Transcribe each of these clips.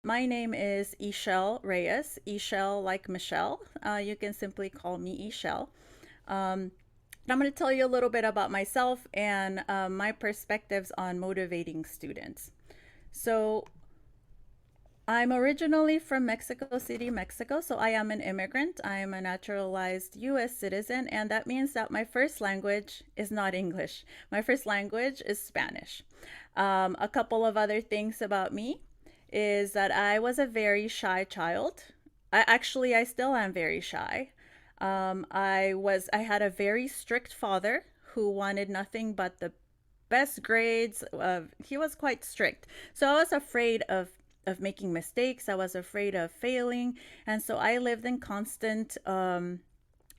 My name is Ixchell Reyes, Ixchell like Michelle. You can simply call me Ixchell. Um, I'm going to tell you a little bit about myself and my perspectives on motivating students. So, I'm originally from Mexico City, Mexico, so I am an immigrant. I am a naturalized US citizen, and that means that my first language is not English. My first language is Spanish. A couple of other things about me is that I was a very shy child. I still am very shy. I had a very strict father who wanted nothing but the best grades. He was quite strict, so I was afraid of making mistakes. I was afraid of failing, and so I lived in constant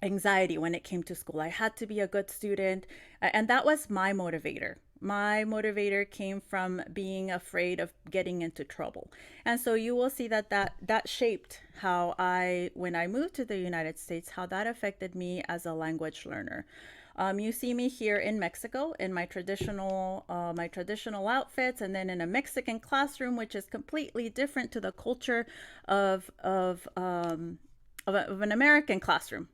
anxiety when it came to school. I had to be a good student, and that was my motivator. My motivator came from being afraid of getting into trouble. And so you will see that shaped how when I moved to the United States, how that affected me as a language learner. You see me here in Mexico in my traditional outfits, and then in a Mexican classroom, which is completely different to the culture of an American classroom.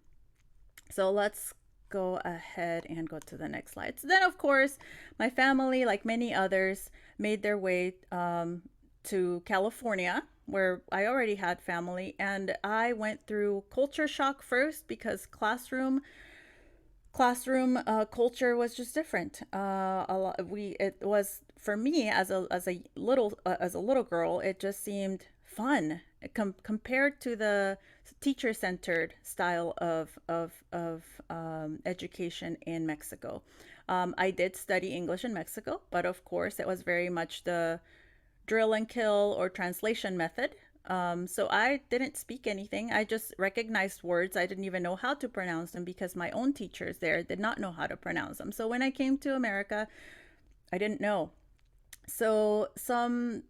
So let's go ahead and go to the next slide. So then, of course, my family, like many others, made their way to California, where I already had family, and I went through culture shock first because classroom culture was just different. A lot we it was for me as a little girl. It just seemed fun compared to the teacher centered style of education in Mexico. I did study English in Mexico, but of course it was very much the drill and kill or translation method. So I didn't speak anything. I just recognized words. I didn't even know how to pronounce them because my own teachers there did not know how to pronounce them. So when I came to America, I didn't know. So some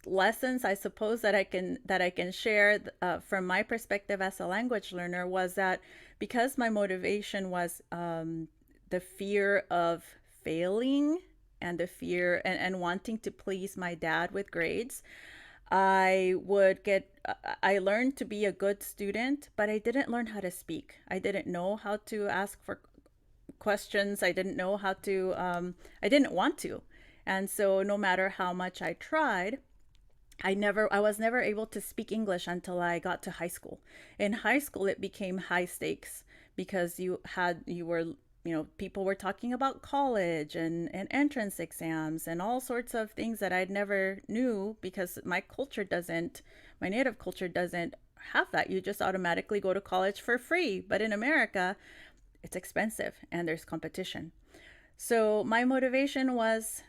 lessons I suppose that I can share from my perspective as a language learner was that because my motivation was the fear of failing and the fear and wanting to please my dad with grades, I learned to be a good student, but I didn't learn how to speak. I didn't know how to ask for questions. I didn't want to. And so no matter how much I tried, I was never able to speak English until I got to high school. In high school, it became high stakes because people were talking about college and entrance exams and all sorts of things that I'd never knew because my native culture doesn't have that. You just automatically go to college for free. But in America, it's expensive and there's competition. So my motivation was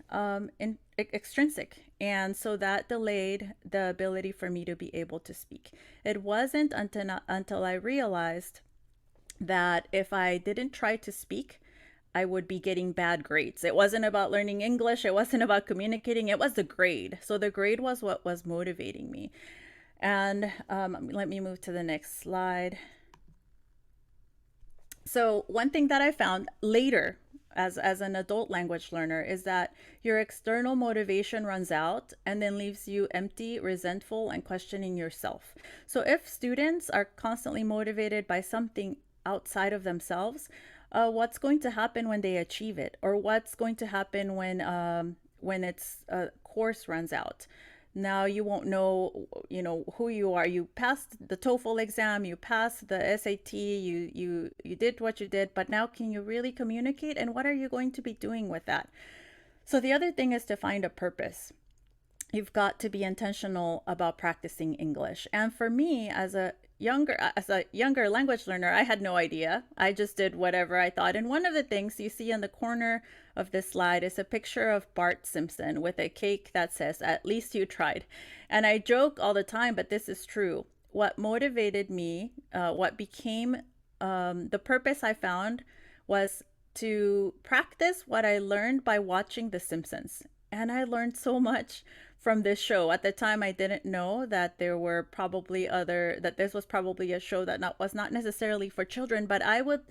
extrinsic. And so that delayed the ability for me to be able to speak. It wasn't until I realized that if I didn't try to speak, I would be getting bad grades. It wasn't about learning English, it wasn't about communicating, it was the grade. So the grade was what was motivating me. And let me move to the next slide. So, one thing that I found later as an adult language learner is that your external motivation runs out and then leaves you empty, resentful, and questioning yourself. So, if students are constantly motivated by something outside of themselves, what's going to happen when they achieve it, or what's going to happen when its course runs out? Now you won't know, who you are. You passed the TOEFL exam, you passed the SAT, you did what you did, but now can you really communicate, and what are you going to be doing with that? So the other thing is to find a purpose. You've got to be intentional about practicing English. And for me, as a younger language learner, I had no idea. I just did whatever I thought. And one of the things you see in the corner of this slide is a picture of Bart Simpson with a cake that says, "At least you tried." And I joke all the time, but this is true. What motivated me, what became the purpose I found was to practice what I learned by watching The Simpsons. And I learned so much from this show. At the time, I didn't know that that this was probably a show that was not necessarily for children, but I would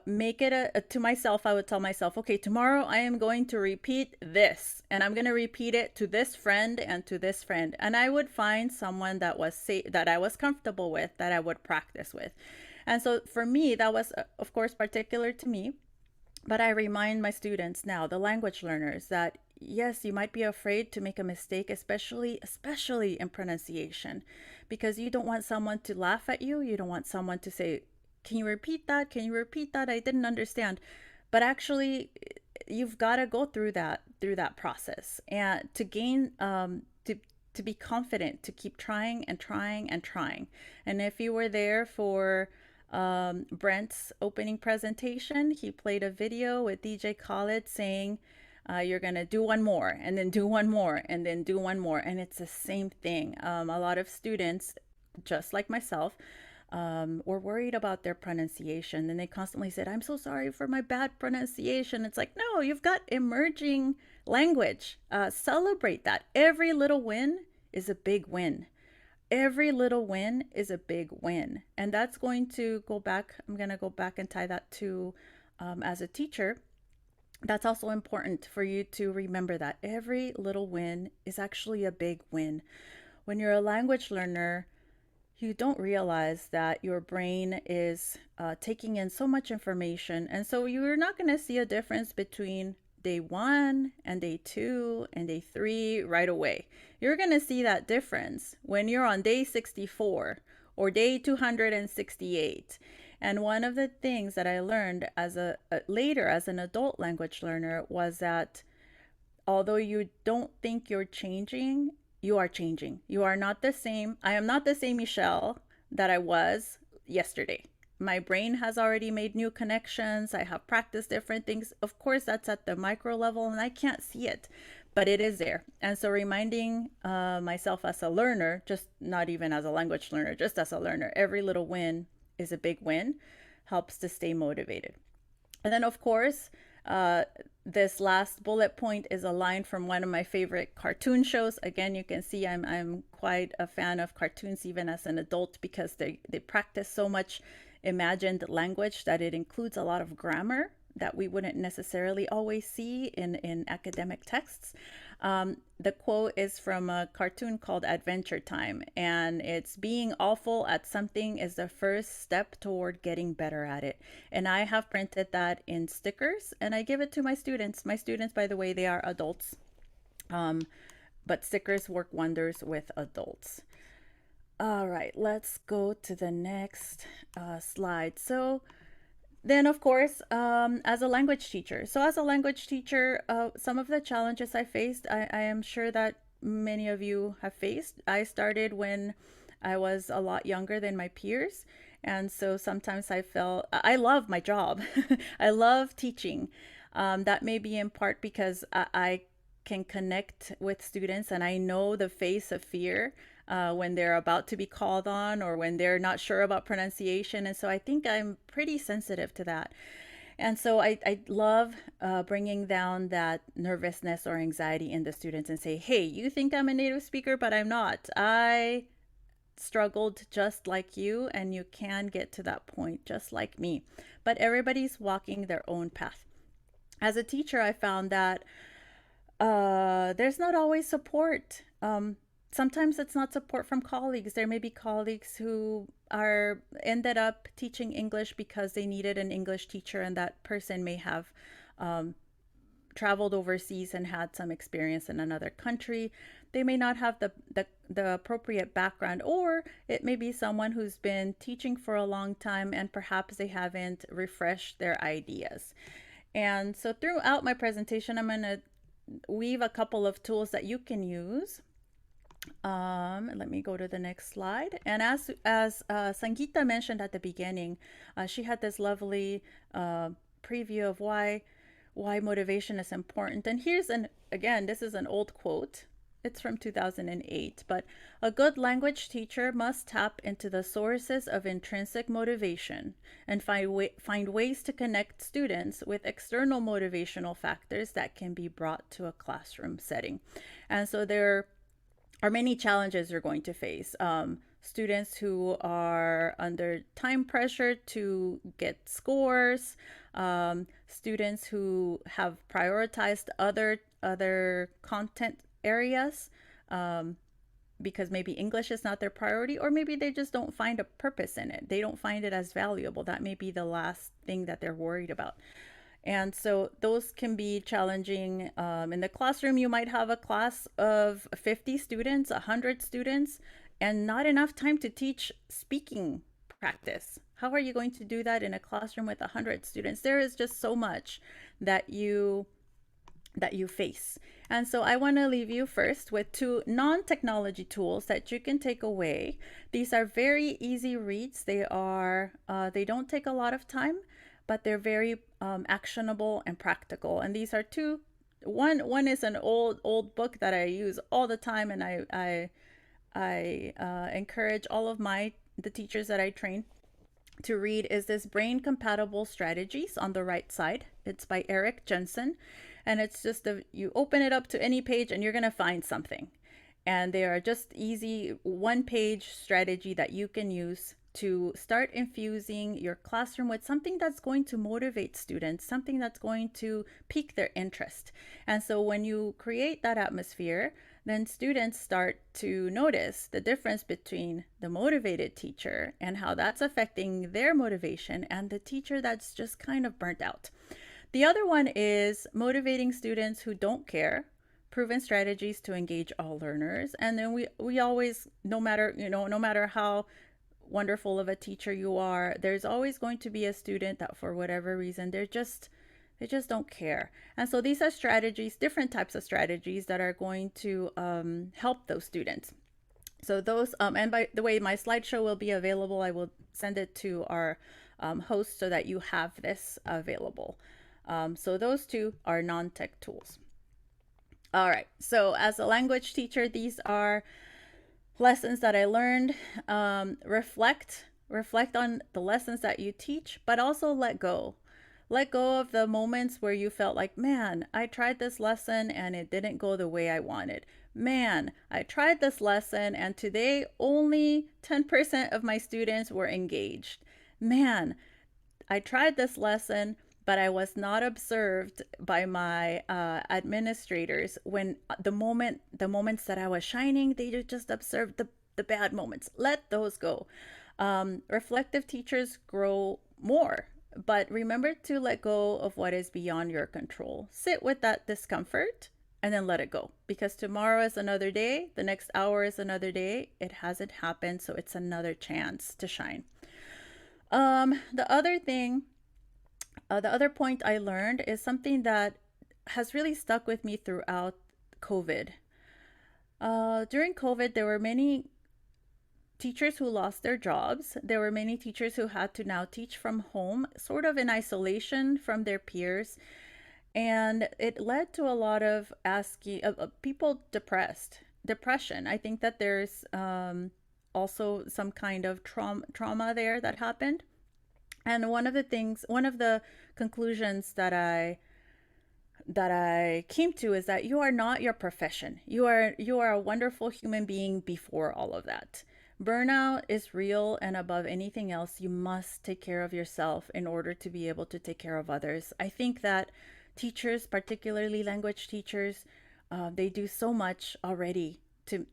make it to myself. I would tell myself, okay, tomorrow I am going to repeat this, and I'm going to repeat it to this friend and to this friend. And I would find someone that was that I was comfortable with, that I would practice with. And so for me, that was, of course, particular to me. But I remind my students now, the language learners, that yes, you might be afraid to make a mistake, especially in pronunciation, because you don't want someone to laugh at you. You don't want someone to say, "Can you repeat that? Can you repeat that? I didn't understand." But actually, you've got to go through that process and to gain to be confident, to keep trying and trying and trying. And if you were there for Brent's opening presentation, he played a video with DJ Khaled saying, you're going to do one more and then do one more and then do one more. And it's the same thing. A lot of students, just like myself, were worried about their pronunciation. And they constantly said, I'm so sorry for my bad pronunciation. It's like, no, you've got emerging language. Celebrate that. Every little win is a big win. Every little win is a big win. And that's going to go back. I'm going to go back and tie that to as a teacher. That's also important for you to remember that every little win is actually a big win. When you're a language learner, you don't realize that your brain is taking in so much information. And so you're not going to see a difference between day 1 and day 2 and day 3 right away. You're going to see that difference when you're on day 64 or day 268. And one of the things that I learned as later as an adult language learner was that although you don't think you're changing, you are changing. You are not the same. I am not the same Ixchell that I was yesterday. My brain has already made new connections. I have practiced different things. Of course, that's at the micro level and I can't see it, but it is there. And so reminding myself as a learner, just not even as a language learner, just as a learner, every little win is a big win, helps to stay motivated. And then, of course, this last bullet point is a line from one of my favorite cartoon shows. Again, you can see I'm quite a fan of cartoons even as an adult because they practice so much imagined language that it includes a lot of grammar that we wouldn't necessarily always see in academic texts. The quote is from a cartoon called Adventure Time, and it's being awful at something is the first step toward getting better at it. And I have printed that in stickers and I give it to my students. My students, by the way, they are adults, but stickers work wonders with adults. All right, let's go to the next slide. So then, of course, as a language teacher. So as a language teacher, some of the challenges I faced, I am sure that many of you have faced. I started when I was a lot younger than my peers. And so sometimes I felt, I love my job. I love teaching. That may be in part because I can connect with students and I know the face of fear when they're about to be called on or when they're not sure about pronunciation. And so I think I'm pretty sensitive to that. And so I love bringing down that nervousness or anxiety in the students and say, hey, you think I'm a native speaker, but I'm not. I struggled just like you, and you can get to that point just like me. But everybody's walking their own path. As a teacher, I found that there's not always support. Sometimes it's not support from colleagues. There may be colleagues who are ended up teaching English because they needed an English teacher, and that person may have traveled overseas and had some experience in another country. They may not have the appropriate background, or it may be someone who's been teaching for a long time and perhaps they haven't refreshed their ideas. And so throughout my presentation, I'm going to weave a couple of tools that you can use. Let me go to the next slide. And as Sangeeta mentioned at the beginning, she had this lovely preview of why motivation is important. And here's again, this is an old quote. It's from 2008, but a good language teacher must tap into the sources of intrinsic motivation and find ways to connect students with external motivational factors that can be brought to a classroom setting. And so there are many challenges you're going to face. students who are under time pressure to get scores, students who have prioritized other content areas, um, because maybe English is not their priority, or maybe they just don't find a purpose in it. They don't find it as valuable. That may be the last thing that they're worried about. And so those can be challenging. In the classroom, you might have a class of 50 students, 100 students, and not enough time to teach speaking practice. How are you going to do that in a classroom with 100 students? There is just so much that you face. And so I want to leave you first with two non-technology tools that you can take away. These are very easy reads. They don't take a lot of time, but they're very actionable and practical. And these are two. One is an old book that I use all the time, and I encourage all of the teachers that I train to read. Is this Brain Compatible Strategies on the right side. It's by Eric Jensen, and it's just you open it up to any page and you're going to find something. And they are just easy one-page strategy that you can use to start infusing your classroom with something that's going to motivate students, something that's going to pique their interest. And so when you create that atmosphere, then students start to notice the difference between the motivated teacher and how that's affecting their motivation, and the teacher that's just kind of burnt out. The other one is motivating students who don't care, proven strategies to engage all learners. And then we always, no matter how wonderful of a teacher you are, there's always going to be a student that for whatever reason they just don't care. And so these are strategies, different types of strategies that are going to help those students. So those, and by the way, my slideshow will be available. I will send it to our host so that you have this available. So those two are non-tech tools. All right, so as a language teacher, these are lessons that I learned. Reflect on the lessons that you teach, but also let go. Let go of the moments where you felt like, man, I tried this lesson and it didn't go the way I wanted. Man, I tried this lesson and today only 10% of my students were engaged. Man, I tried this lesson, but I was not observed by my administrators when the moments that I was shining, they just observed the bad moments. Let those go. Reflective teachers grow more, but remember to let go of what is beyond your control. Sit with that discomfort and then let it go, because tomorrow is another day. The next hour is another day. It hasn't happened, so it's another chance to shine. The other point I learned is something that has really stuck with me throughout COVID. During COVID, there were many teachers who lost their jobs. There were many teachers who had to now teach from home, sort of in isolation from their peers. And it led to a lot of people depression. I think that there's also some kind of trauma there that happened. And one of the conclusions that I came to is that you are not your profession. You are a wonderful human being before all of that. Burnout is real, and above anything else, you must take care of yourself in order to be able to take care of others. I think that teachers, particularly language teachers, they do so much already to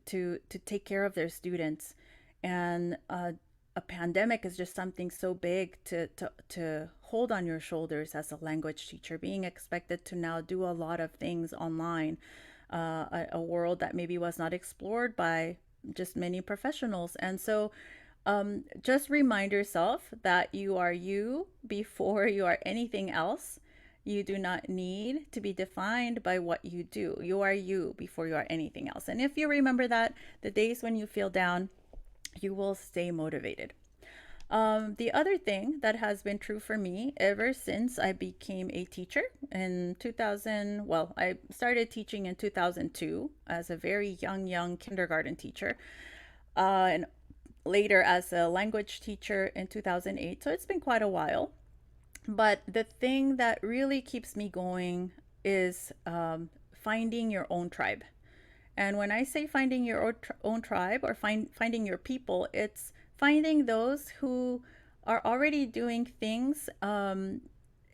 take care of their students, and a pandemic is just something so big to hold on your shoulders as a language teacher, being expected to now do a lot of things online, a world that maybe was not explored by just many professionals. And so just remind yourself that you are you before you are anything else. You do not need to be defined by what you do. You are you before you are anything else. And if you remember that, the days when you feel down, you will stay motivated. The other thing that has been true for me ever since I became a teacher in 2000, well, I started teaching in 2002 as a very young kindergarten teacher, and later as a language teacher in 2008. So it's been quite a while. But the thing that really keeps me going is finding your own tribe. And when I say finding your own tribe or finding your people, it's finding those who are already doing things, and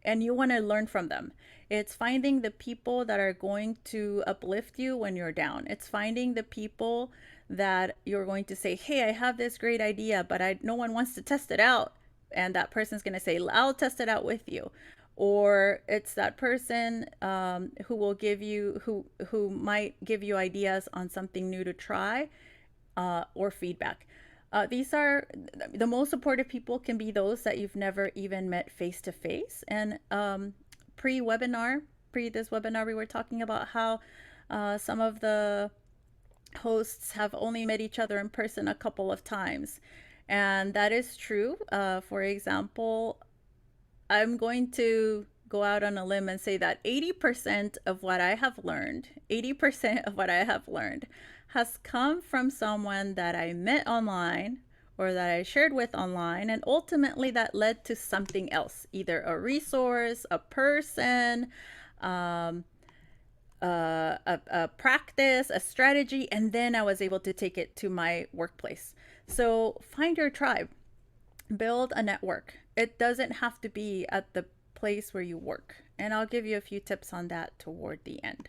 you want to learn from them. It's finding the people that are going to uplift you when you're down. It's finding the people that you're going to say, hey, I have this great idea, but no one wants to test it out. And that person's going to say, I'll test it out with you. Or it's that person, who will give you, who might give you ideas on something new to try, or feedback. These are the most supportive people can be those that you've never even met face to face. And pre-webinar, pre this webinar, we were talking about how some of the hosts have only met each other in person a couple of times. And that is true. For example, I'm going to go out on a limb and say that 80% of what I have learned, 80% of what I have learned has come from someone that I met online or that I shared with online, and ultimately that led to something else, either a resource, a person, um, a practice, a strategy, and then I was able to take it to my workplace. So find your tribe, build a network. It doesn't have to be at the place where you work. And I'll give you a few tips on that toward the end.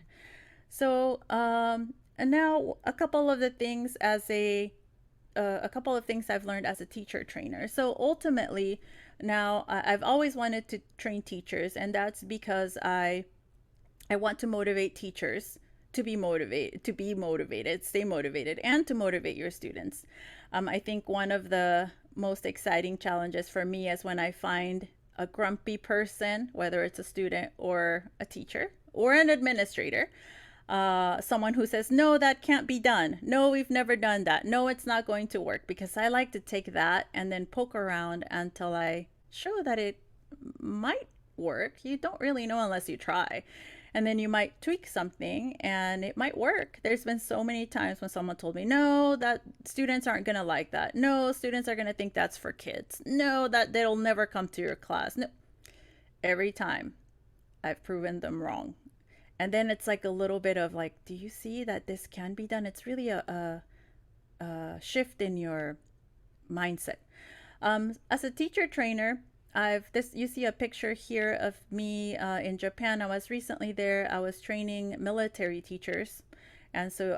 So, and now a couple of the things a couple of things I've learned as a teacher trainer. So ultimately, now I've always wanted to train teachers, and that's because I want to motivate teachers to be motivated, stay motivated, and to motivate your students. I think one of the most exciting challenges for me is when I find a grumpy person, whether it's a student or a teacher or an administrator, someone who says, no, that can't be done. No, we've never done that. No, it's not going to work. Because I like to take that and then poke around until I show that it might work. You don't really know unless you try. And then you might tweak something and it might work. There's been so many times when someone told me, no, that students aren't going to like that. No, students are going to think that's for kids. No, that they'll never come to your class. No. Every time I've proven them wrong. And then it's like a little bit of like, do you see that this can be done? It's really a shift in your mindset. As a teacher trainer, you see a picture here of me in Japan. I was recently there. I was training military teachers. And so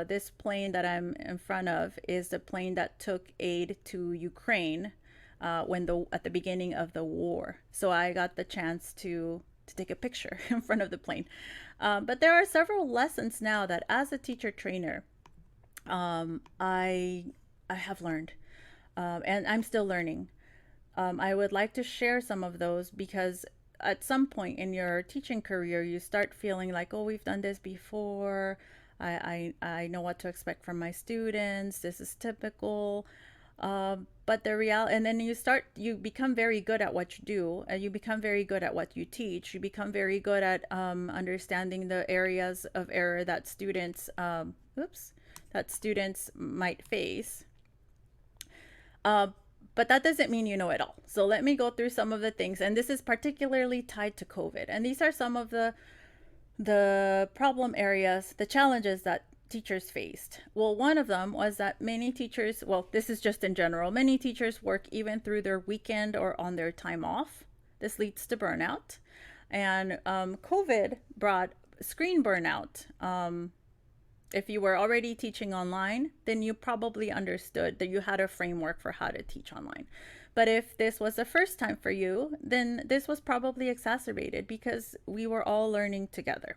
this plane that I'm in front of is the plane that took aid to Ukraine at the beginning of the war. So I got the chance to take a picture in front of the plane. But there are several lessons now that as a teacher trainer, I have learned, and I'm still learning. I would like to share some of those because at some point in your teaching career, you start feeling like, oh, we've done this before. I know what to expect from my students. This is typical. But the reality, and then you become very good at what you do. You become very good at what you teach. You become very good at understanding the areas of error that students might face. But that doesn't mean you know it all. So let me go through some of the things. And this is particularly tied to COVID. And these are some of the problem areas, the challenges that teachers faced. Well, one of them was that many teachers, well, this is just in general, many teachers work even through their weekend or on their time off. This leads to burnout. And COVID brought screen burnout. If you were already teaching online, then you probably understood that you had a framework for how to teach online. But if this was the first time for you, then this was probably exacerbated because we were all learning together.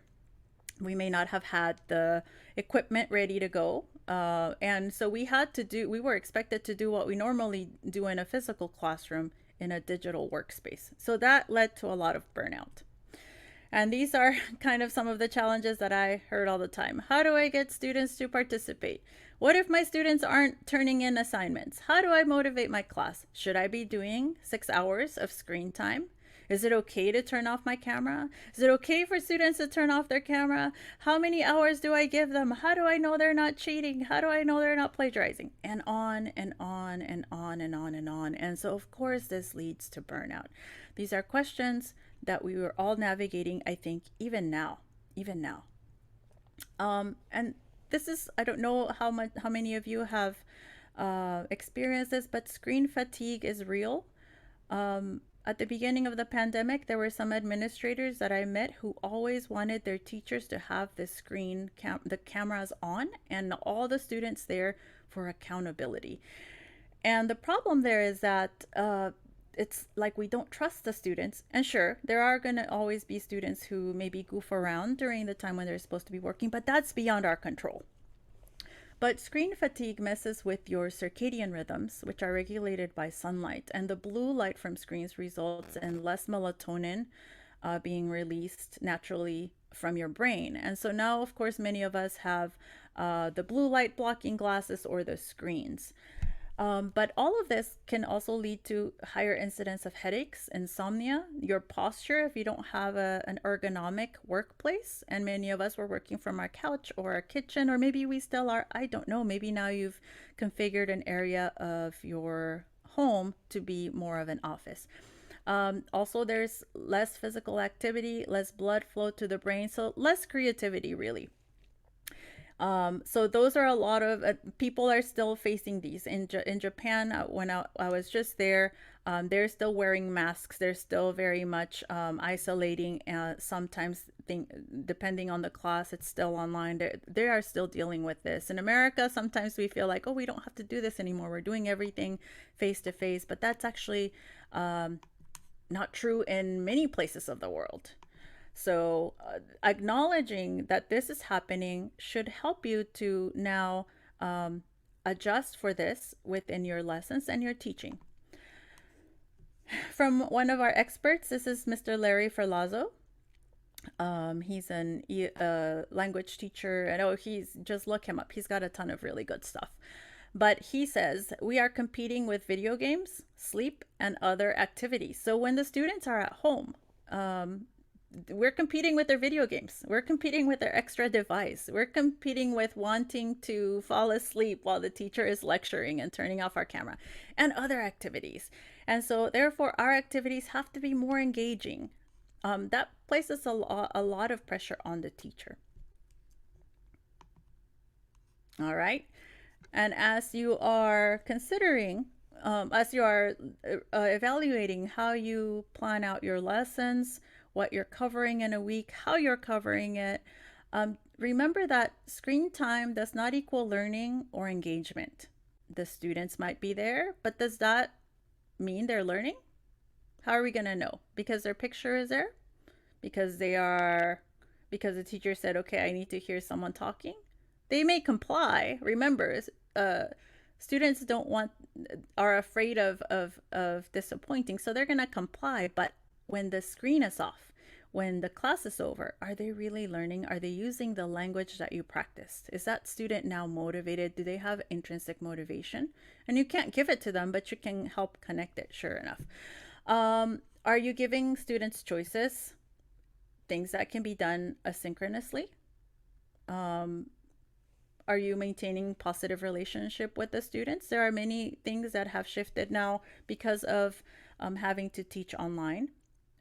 We may not have had the equipment ready to go. And so we were expected to do what we normally do in a physical classroom in a digital workspace. So that led to a lot of burnout. And these are kind of some of the challenges that I heard all the time. How do I get students to participate? What if my students aren't turning in assignments? How do I motivate my class? Should I be doing 6 hours of screen time? Is it okay to turn off my camera? Is it okay for students to turn off their camera? How many hours do I give them? How do I know they're not cheating? How do I know they're not plagiarizing? And on and on and on and on and on. And so, of course, this leads to burnout. These are questions that we were all navigating, I think, even now. And this is, I don't know how many of you have experienced this, but screen fatigue is real. At the beginning of the pandemic, there were some administrators that I met who always wanted their teachers to have the cameras on, and all the students there for accountability. And the problem there is that it's like we don't trust the students. And sure, there are going to always be students who maybe goof around during the time when they're supposed to be working, but that's beyond our control. But screen fatigue messes with your circadian rhythms, which are regulated by sunlight. And the blue light from screens results in less melatonin being released naturally from your brain. And so now, of course, many of us have the blue light blocking glasses or the screens. But all of this can also lead to higher incidence of headaches, insomnia, your posture if you don't have an ergonomic workplace. And many of us were working from our couch or our kitchen, or maybe we still are. I don't know. Maybe now you've configured an area of your home to be more of an office. Also, there's less physical activity, less blood flow to the brain, so less creativity, really. So those are a lot of people are still facing these in Japan. When I was just there, they're still wearing masks. They're still very much isolating. Sometimes, depending on the class, it's still online. They are still dealing with this. In America, sometimes we feel like, oh, we don't have to do this anymore. We're doing everything face to face, but that's actually not true in many places of the world. So, acknowledging that this is happening should help you to now adjust for this within your lessons and your teaching. From one of our experts, this is Mr. Larry Ferlazzo. He's an language teacher, and he's just look him up. He's got a ton of really good stuff. But he says we are competing with video games, sleep, and other activities. So when the students are at home, we're competing with their video games. We're competing with their extra device. We're competing with wanting to fall asleep while the teacher is lecturing and turning off our camera and other activities. And so therefore our activities have to be more engaging. That places a lot of pressure on the teacher. All right. And as you are considering, as you are evaluating how you plan out your lessons, what you're covering in a week, how you're covering it, remember that screen time does not equal learning or engagement. The students might be there, but does that mean they're learning? How are we going to know? Because their picture is there? Because because the teacher said, okay, I need to hear someone talking? They may comply. Remember, students are afraid of disappointing, so they're going to comply. But when the screen is off, when the class is over, are they really learning? Are they using the language that you practiced? Is that student now motivated? Do they have intrinsic motivation? And you can't give it to them, but you can help connect it, sure enough. Are you giving students choices? Things that can be done asynchronously? Are you maintaining positive relationship with the students? There are many things that have shifted now because of having to teach online,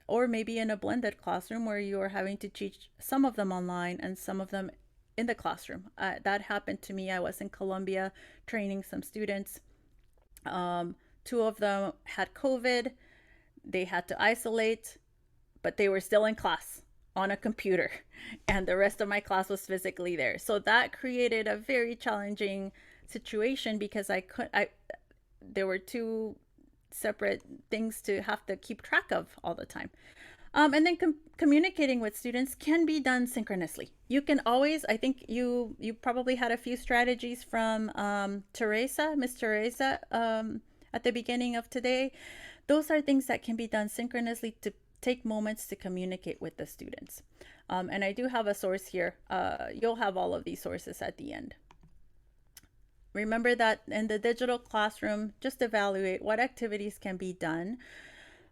or maybe in a blended classroom where you are having to teach some of them online and some of them in the classroom. That happened to me. I was in Colombia training some students. Two of them had COVID. They had to isolate, but they were still in class on a computer, and the rest of my class was physically there. So that created a very challenging situation because there were two separate things to have to keep track of all the time. And then communicating with students can be done synchronously. You can always, I think you probably had a few strategies from Miss Teresa, at the beginning of today. Those are things that can be done synchronously to take moments to communicate with the students. And I do have a source here. You'll have all of these sources at the end. Remember that in the digital classroom, just evaluate what activities can be done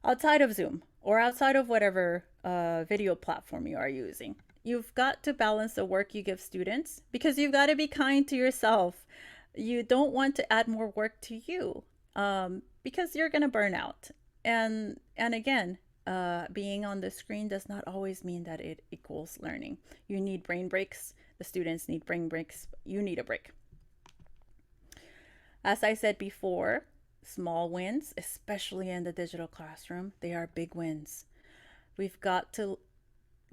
outside of Zoom or outside of whatever video platform you are using. You've got to balance the work you give students because you've got to be kind to yourself. You don't want to add more work to you because you're going to burn out. And again, being on the screen does not always mean that it equals learning. You need brain breaks. The students need bring breaks. You need a break. As I said before, small wins, especially in the digital classroom, they are big wins. We've got to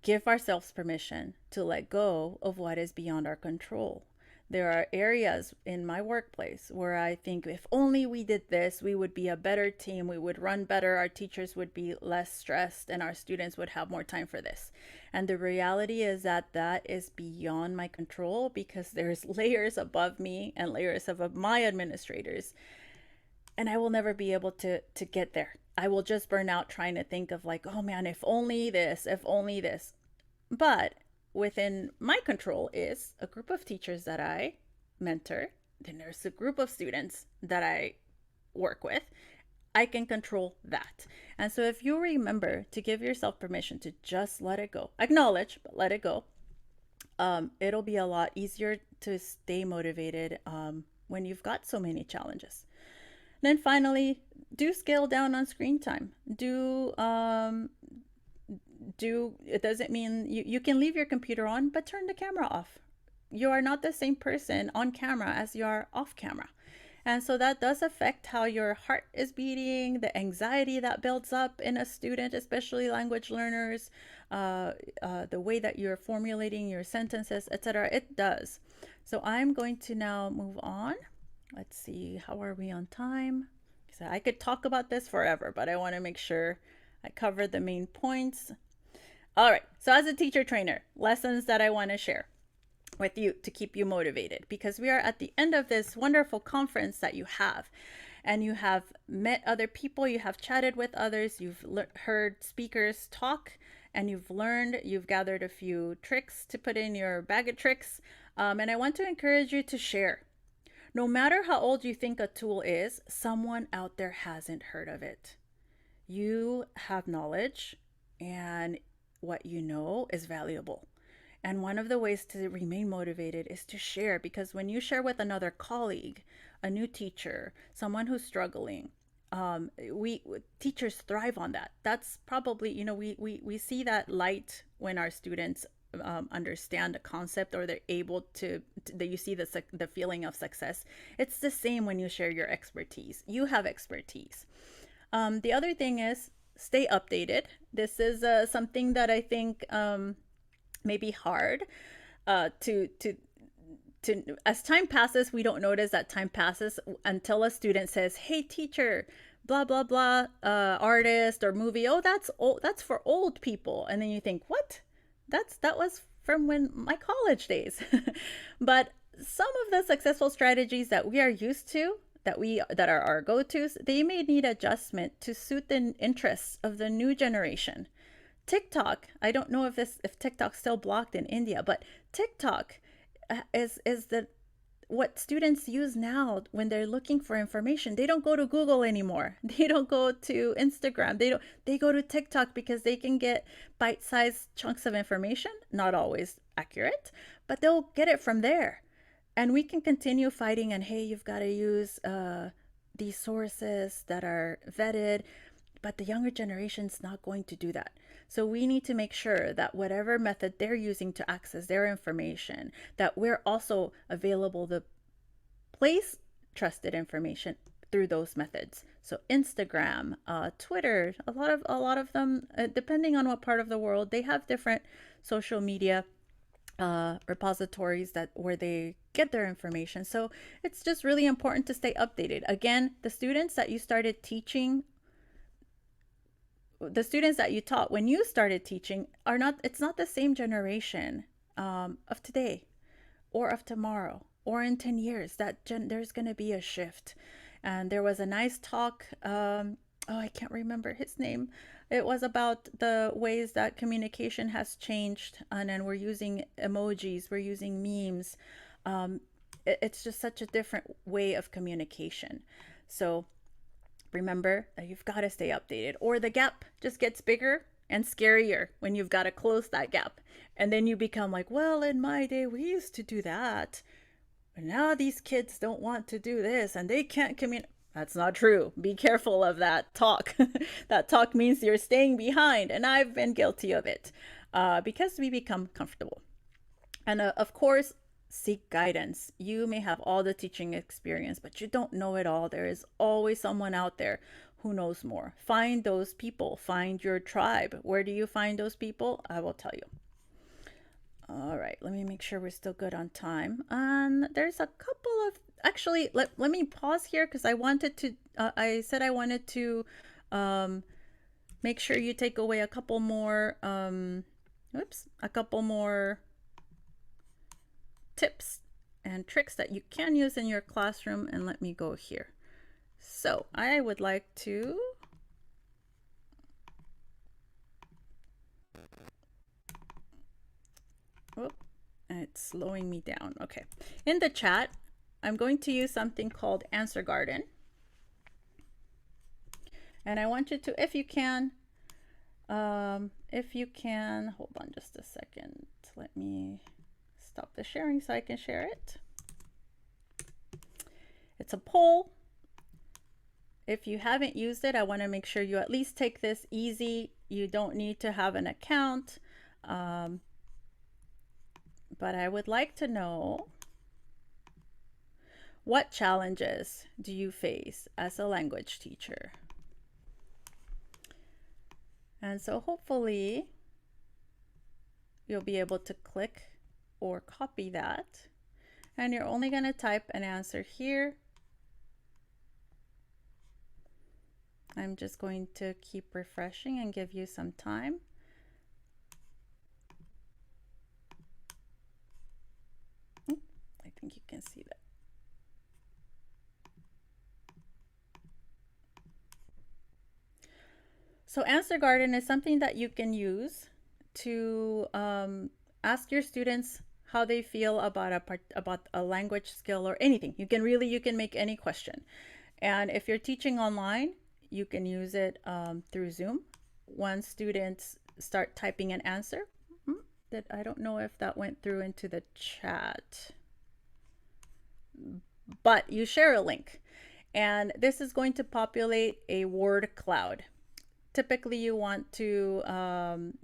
give ourselves permission to let go of what is beyond our control. There are areas in my workplace where I think if only we did this, we would be a better team, we would run better, our teachers would be less stressed, and our students would have more time for this. And the reality is that that is beyond my control because there's layers above me and layers above my administrators. And I will never be able to get there. I will just burn out trying to think of like, oh man, if only this, if only this. But within my control is a group of teachers that I mentor. Then there's a group of students that I work with. I can control that. And so if you remember to give yourself permission to just let it go, acknowledge, but let it go, it'll be a lot easier to stay motivated when you've got so many challenges. And then finally, do scale down on screen time. It doesn't mean you can leave your computer on, but turn the camera off. You are not the same person on camera as you are off camera. And so that does affect how your heart is beating, the anxiety that builds up in a student, especially language learners, the way that you're formulating your sentences, etc. It does. So I'm going to now move on. Let's see, how are we on time? So I could talk about this forever, but I want to make sure I cover the main points. All right, so as a teacher trainer, lessons that I want to share with you to keep you motivated, because we are at the end of this wonderful conference that you have, and you have met other people, you have chatted with others, you've heard speakers talk, and you've gathered a few tricks to put in your bag of tricks, and I want to encourage you to share. No matter how old you think a tool is, someone out there hasn't heard of it. You have knowledge, and what you know is valuable. And one of the ways to remain motivated is to share, because when you share with another colleague, a new teacher, someone who's struggling, teachers thrive on that. That's probably, we see that light when our students understand a concept, or they're able to that you see the feeling of success. It's the same when you share your expertise. You have expertise. The other thing is stay updated. This is something that I think may be hard to as time passes. We don't notice that time passes until a student says, hey teacher, blah blah blah, artist or movie, oh that's for old people. And then you think, what? That was from when my college days. But some of the successful strategies that we are used to, that are our go-tos, they may need adjustment to suit the interests of the new generation. TikTok, I don't know if TikTok's still blocked in India, but TikTok is what students use now when they're looking for information. They don't go to Google anymore. They don't go to Instagram. They go to TikTok because they can get bite-sized chunks of information, not always accurate, but they'll get it from there. And we can continue fighting and, hey, you've got to use these sources that are vetted, but the younger generation's not going to do that. So we need to make sure that whatever method they're using to access their information, that we're also available to place trusted information through those methods. So Instagram, Twitter, a lot of them, depending on what part of the world, they have different social media repositories where they get their information. So it's just really important to stay updated. Again, the students that you taught when you started teaching it's not the same generation of today or of tomorrow or in 10 years. There's going to be a shift. And there was a nice talk, I can't remember his name. It was about the ways that communication has changed, and then we're using emojis, we're using memes. It's just such a different way of communication. So remember that you've got to stay updated, or the gap just gets bigger and scarier when you've got to close that gap. And then you become like, well, in my day, we used to do that. But now these kids don't want to do this and they can't communicate. That's not true. Be careful of that talk. That talk means you're staying behind. And I've been guilty of it because we become comfortable. And of course, seek guidance. You may have all the teaching experience, but you don't know it all. There is always someone out there who knows more. Find those people, find your tribe. Where do you find those people? I will tell you. All right, let me make sure we're still good on time. There's a couple of, actually, let me pause here because I wanted to, I said I wanted to um, make sure you take away a couple more, a couple more tips and tricks that you can use in your classroom. And let me go here. So I would like to it's slowing me down. Okay. In the chat, I'm going to use something called Answer Garden. And I want you to, if you can, hold on just a second. Let me stop the sharing so I can share it. It's a poll. If you haven't used it, I want to make sure you at least take this easy. You don't need to have an account. But I would like to know, what challenges do you face as a language teacher? And so hopefully you'll be able to click or copy that. And you're only going to type an answer here. I'm just going to keep refreshing and give you some time. I think you can see that. So Answer Garden is something that you can use to ask your students how they feel about a language skill or anything. You can make any question. And if you're teaching online, you can use it through Zoom. Once students start typing an answer, I don't know if that went through into the chat, but you share a link. And this is going to populate a word cloud. Typically you want to,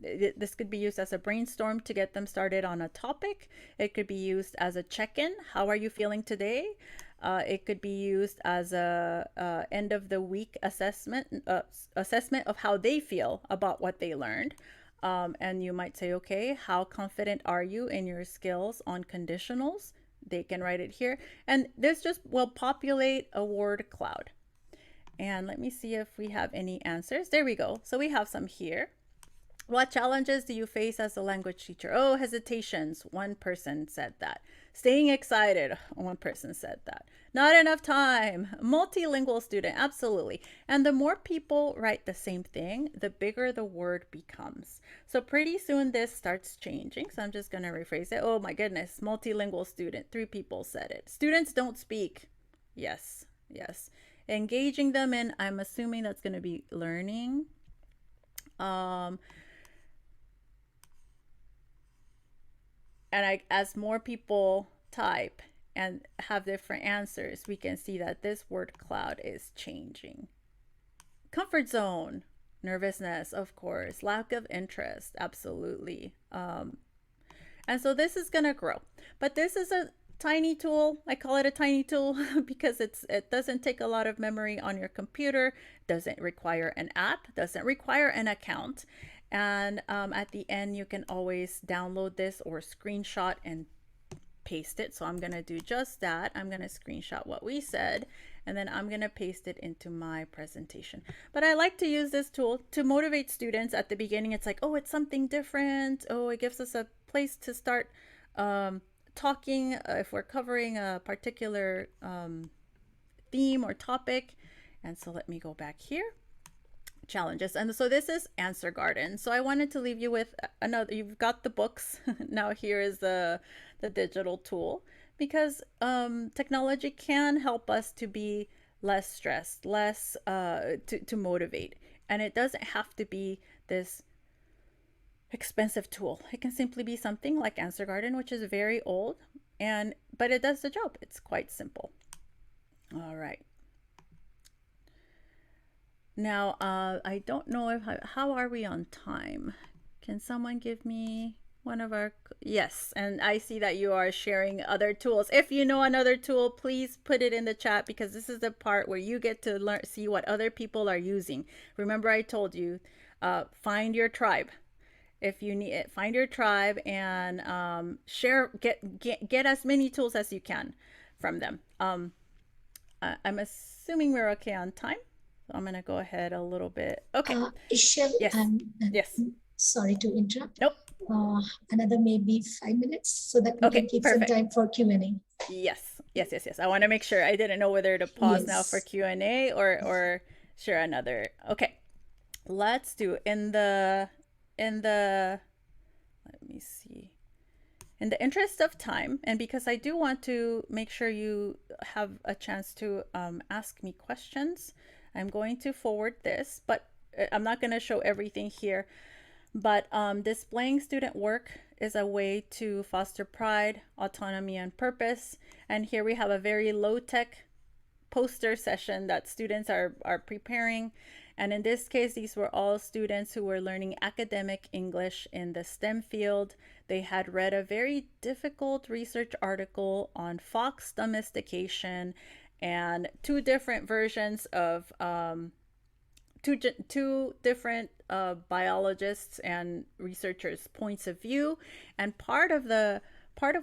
this could be used as a brainstorm to get them started on a topic. It could be used as a check-in. How are you feeling today? It could be used as a end of the week assessment of how they feel about what they learned. And you might say, okay, how confident are you in your skills on conditionals? They can write it here. And this just will populate a word cloud. And let me see if we have any answers. There we go. So we have some here. What challenges do you face as a language teacher? Oh, hesitations. One person said that. Staying excited. One person said that. Not enough time. Multilingual student. Absolutely. And the more people write the same thing, the bigger the word becomes. So pretty soon this starts changing. So I'm just going to rephrase it. Oh my goodness. Multilingual student. 3 people said it. Students don't speak. Yes. Yes. Engaging them in, I'm assuming that's going to be learning. And as more people type and have different answers, we can see that this word cloud is changing. Comfort zone, nervousness, of course, lack of interest, absolutely. And so this is going to grow, but this is a tiny tool. I call it a tiny tool because it doesn't take a lot of memory on your computer, doesn't require an app, doesn't require an account. And at the end, you can always download this or screenshot and paste it. So I'm going to do just that. I'm going to screenshot what we said, and then I'm going to paste it into my presentation. But I like to use this tool to motivate students at the beginning. It's like, oh, it's something different. Oh, it gives us a place to start talking if we're covering a particular theme or topic. And so let me go back here. Challenges. And so this is Answer Garden. So I wanted to leave you with another, you've got the books. Now here is the digital tool, because technology can help us to be less stressed, less to motivate. And it doesn't have to be this expensive tool. It can simply be something like Answer Garden, which is very old, but it does the job. It's quite simple. All right. Now, I don't know how are we on time? Can someone give me One of our, yes, and I see that you are sharing other tools. If you know another tool, please put it in the chat, because this is the part where you get to learn, see what other people are using. Remember, I told you, find your tribe. If you need it, find your tribe and share, get as many tools as you can from them. I'm assuming we're okay on time, so I'm gonna go ahead a little bit. Okay. Ixchell, Yes. Yes. sorry to interrupt. Nope. Another maybe 5 minutes so that we Okay. can keep some Perfect. time for Q&A. Yes. Yes. Yes. Yes. I want to make sure. I didn't know whether to pause now for Yes. Q&A or share another. Okay. Let's do in the let me see. In the interest of time, and because I do want to make sure you have a chance to ask me questions, I'm going to forward this, but I'm not going to show everything here. But displaying student work is a way to foster pride, autonomy, and purpose. And here we have a very low-tech poster session that students are preparing. And in this case, these were all students who were learning academic English in the STEM field. They had read a very difficult research article on fox domestication and two different versions of two different biologists and researchers' points of view. And part of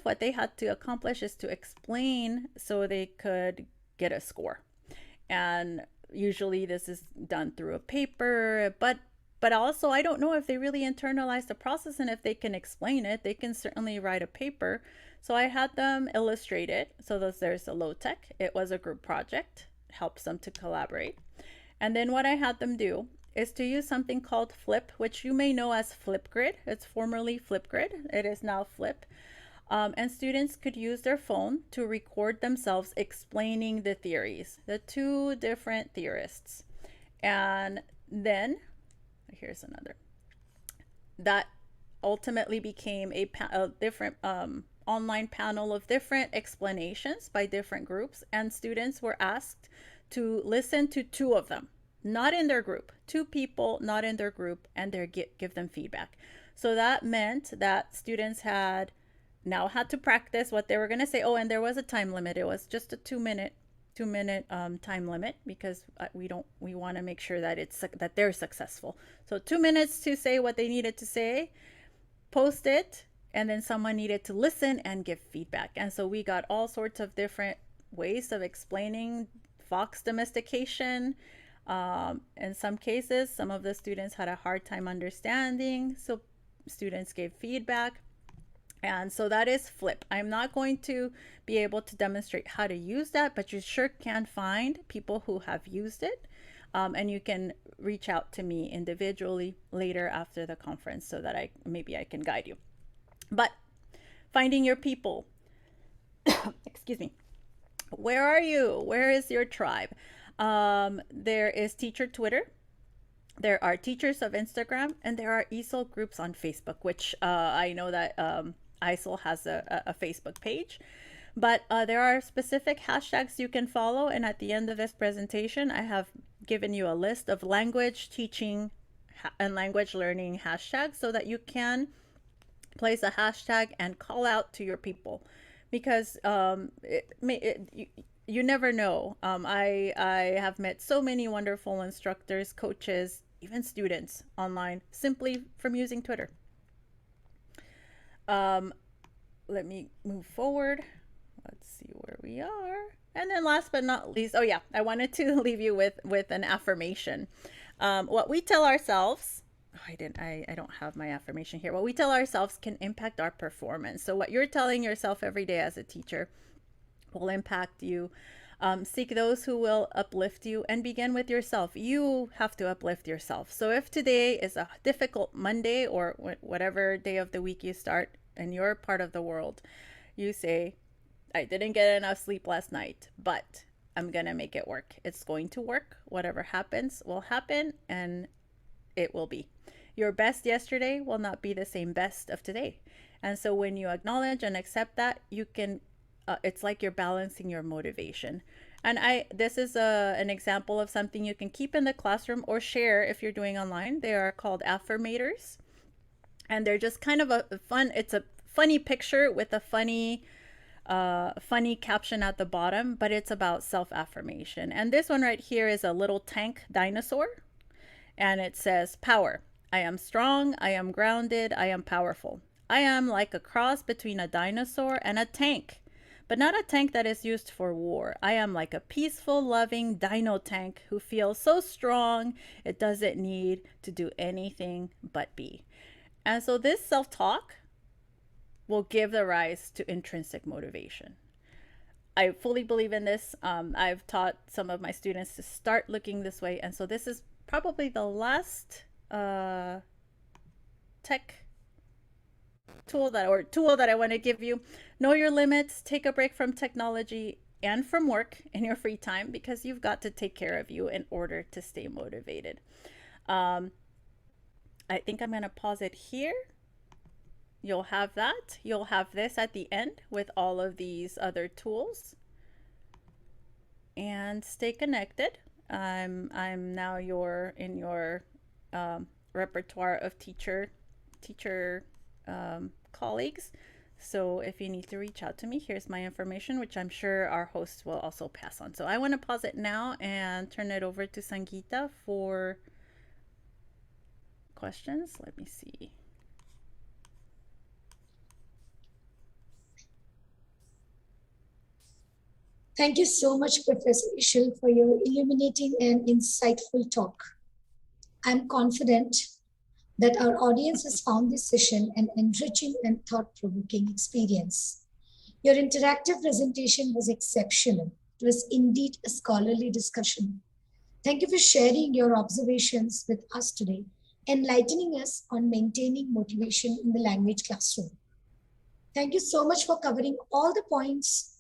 what they had to accomplish is to explain so they could get a score. And usually this is done through a paper, but also I don't know if they really internalize the process, and if they can explain it. They can certainly write a paper. So I had them illustrate it. So there's a low tech. It was a group project, helps them to collaborate. And then what I had them do is to use something called Flip, which you may know as Flipgrid. It's formerly Flipgrid. It is now Flip. And students could use their phone to record themselves explaining the theories, the two different theorists. And then, here's another. That ultimately became a different online panel of different explanations by different groups. And students were asked to listen to two of them, not in their group, two people, not in their group, and give them feedback. So that meant that students had to practice what they were going to say. Oh, and there was a time limit. It was just a 2 minute time limit, because we want to make sure that they're successful. So 2 minutes to say what they needed to say, post it, and then someone needed to listen and give feedback. And so we got all sorts of different ways of explaining fox domestication. In some cases, some of the students had a hard time understanding, so students gave feedback. And so that is Flip. I'm not going to be able to demonstrate how to use that, but you sure can find people who have used it. And you can reach out to me individually later after the conference so that maybe I can guide you. But finding your people, excuse me, where are you? Where is your tribe? There is teacher Twitter. There are teachers of Instagram, and there are Ixchell groups on Facebook, which I know that Ixchell has a Facebook page. But there are specific hashtags you can follow. And at the end of this presentation, I have given you a list of language teaching and language learning hashtags so that you can place a hashtag and call out to your people, because you never know. I have met so many wonderful instructors, coaches, even students online simply from using Twitter. Let me move forward. Let's see where we are. And then last but not least, oh yeah, I wanted to leave you with an affirmation. What we tell ourselves, I don't have my affirmation here. What we tell ourselves can impact our performance. So what you're telling yourself every day as a teacher will impact you. Seek those who will uplift you, and begin with yourself. You have to uplift yourself. So if today is a difficult Monday, or whatever day of the week you start in your part of the world, you say, I didn't get enough sleep last night, but I'm going to make it work. It's going to work. Whatever happens will happen, and it will be. Your best yesterday will not be the same best of today. And so when you acknowledge and accept that, you can it's like you're balancing your motivation. And this is an example of something you can keep in the classroom or share if you're doing online. They are called affirmators. And they're just kind of a fun, it's a funny picture with a funny caption at the bottom, but it's about self-affirmation. And this one right here is a little tank dinosaur, and it says power. I am strong, I am grounded, I am powerful. I am like a cross between a dinosaur and a tank, but not a tank that is used for war. I am like a peaceful, loving dino tank who feels so strong it doesn't need to do anything but be. And so this self talk will give the rise to intrinsic motivation. I fully believe in this. I've taught some of my students to start looking this way. And so this is probably the last tech tool that I want to give you. Know your limits, take a break from technology and from work in your free time, because you've got to take care of you in order to stay motivated. I think I'm going to pause it here. You'll have that. You'll have this at the end with all of these other tools. And stay connected. I'm now in your repertoire of teacher colleagues. So if you need to reach out to me, here's my information, which I'm sure our hosts will also pass on. So I want to pause it now and turn it over to Sangeeta for questions. Let me see. Thank you so much, Professor Ixchell, for your illuminating and insightful talk. I'm confident that our audience has found this session an enriching and thought-provoking experience. Your interactive presentation was exceptional. It was indeed a scholarly discussion. Thank you for sharing your observations with us today, enlightening us on maintaining motivation in the language classroom. Thank you so much for covering all the points